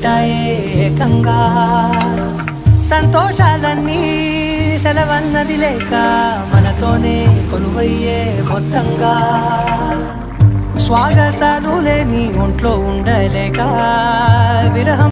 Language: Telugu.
పెట్టాయే ఏకంగా సంతోషాలన్నీ సెలవన్నది లేక మనతోనే కొలువయ్యే మొత్తంగా స్వాగతాలు లేని ఒంట్లో ఉండలేక విరహం